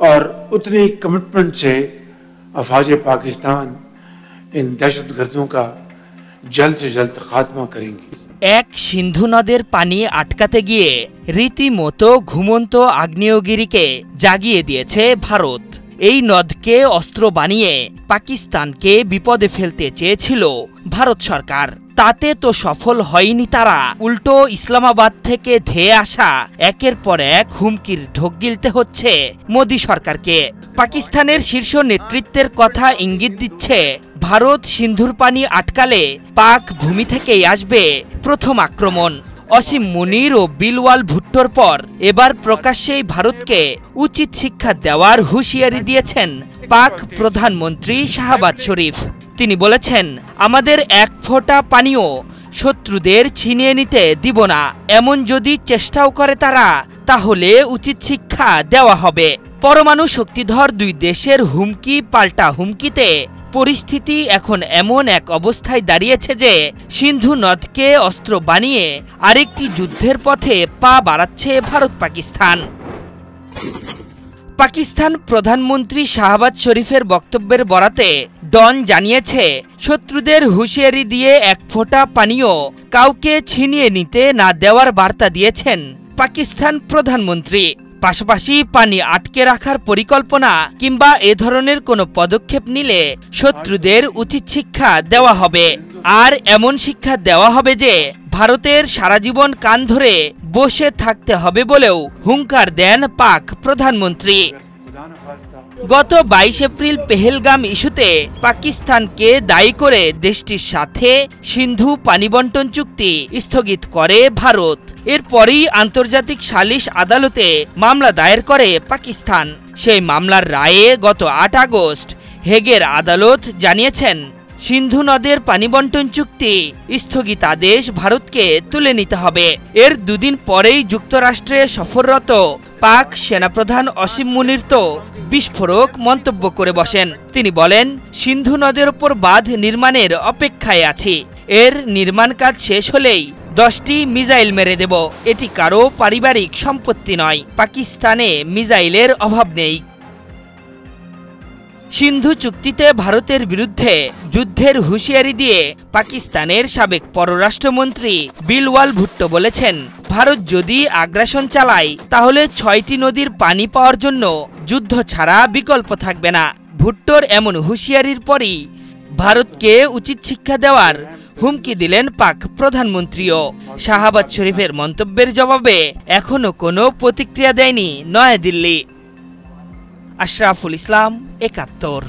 और उतनी कमिटमेंट से अफवाज पाकिस्तान इन दहशतगर्दों का जल्द से जल्द खात्मा करेंगी। এক সিন্ধু নদের পানি আটকাতে গিয়ে রীতিমতো ঘুমন্ত আগ্নেয়গিরিকে জাগিয়ে দিয়েছে ভারত। এই নদকে অস্ত্র বানিয়ে পাকিস্তানকে বিপদে ফেলতে চেয়েছিল ভারত সরকার। তাতে তো সফল হয়নি তারা, উল্টো ইসলামাবাদ থেকে ধেয়ে আসা একের পর এক হুমকির ঢোক গিলতে হচ্ছে মোদি সরকারকে। পাকিস্তানের শীর্ষ নেতৃত্বের কথা ইঙ্গিত দিচ্ছে ভারত সিন্ধুর পানি আটকালে পাক ভূমি থেকেই আসবে প্রথম আক্রমণ। অসীম মুনির ও বিলওয়াল ভুট্টোর পর এবার প্রকাশ্যেই ভারতকে উচিত শিক্ষা দেওয়ার হুঁশিয়ারি দিয়েছেন পাক প্রধানমন্ত্রী শাহবাজ শরীফ। তিনি বলেছেন, আমাদের এক ফোঁটা পানিও শত্রুদের ছিনিয়ে নিতে দিব না। এমন যদি চেষ্টাও করে তারা, তাহলে উচিত শিক্ষা দেওয়া হবে। পরমাণু শক্তিধর দুই দেশের হুমকি পাল্টা হুমকিতে পরিস্থিতি এখন এমন এক অবস্থায় দাঁড়িয়েছে যে সিন্ধু নদকে অস্ত্র বানিয়ে আরেকটি যুদ্ধের পথে পা বাড়াচ্ছে ভারত পাকিস্তান। পাকিস্তান প্রধানমন্ত্রী শাহবাজ শরীফের বক্তব্যের বরাতে ডন জানিয়েছে, শত্রুদের হুঁশিয়ারি দিয়ে এক ফোঁটা পানিও কাউকে ছিনিয়ে নিতে না দেওয়ার বার্তা দিয়েছেন পাকিস্তান প্রধানমন্ত্রী। পাশাপাশি পানি আটকে রাখার পরিকল্পনা কিংবা এ ধরনের কোনো পদক্ষেপ নিলে শত্রুদের উচিত শিক্ষা দেওয়া হবে। আর এমন শিক্ষা দেওয়া হবে যে ভারতের সারা জীবন কান ধরে বসে থাকতে হবে বলেও হুঙ্কার দেন পাক প্রধানমন্ত্রী। গত 22 এপ্রিল পেহেলগাম ইস্যুতে পাকিস্তানকে দায়ী করে দেশটির সাথে সিন্ধু পানি বন্টন চুক্তি স্থগিত করে ভারত। এরপরই আন্তর্জাতিক সালিশ আদালতে মামলা দায়ের করে পাকিস্তান। সেই মামলার রায়ে গত 8 আগস্ট হেগের আদালত জানিয়েছেন, সিন্ধু নদের পানি বন্টন চুক্তি স্থগিতাদেশ ভারতকে তুলে নিতে হবে। এর দুদিন পরেই যুক্তরাষ্ট্রে সফররত পাক সেনাপ্রধান অসীম মুনির তো বিস্ফোরক মন্তব্য করে বসেন। তিনি বলেন, সিন্ধু নদের ওপর বাঁধ নির্মাণের অপেক্ষায় আছি। এর নির্মাণ কাজ শেষ হলেই 10টি মিসাইল মেরে দেব। এটি কারো পারিবারিক সম্পত্তি নয়। পাকিস্তানে মিসাইলের অভাব নেই। সিন্ধু চুক্তিতে ভারতের বিরুদ্ধে যুদ্ধের হুঁশিয়ারি দিয়ে পাকিস্তানের সাবেক পররাষ্ট্রমন্ত্রী বিলওয়াল ভুট্টো বলেছেন, ভারত যদি আগ্রাসন চালায় তাহলে 6টি নদীর পানি পাওয়ার জন্য যুদ্ধ ছাড়া বিকল্প থাকবে না। ভুট্টোর এমন হুঁশিয়ারির পরই ভারতকে উচিত শিক্ষা দেওয়ার হুমকি দিলেন পাক প্রধানমন্ত্রীও। শাহবাজ শরীফের মন্তব্যের জবাবে এখনো কোনো প্রতিক্রিয়া দেয়নি নয়াদিল্লি। আশরাফুল ইসলাম, ৭১।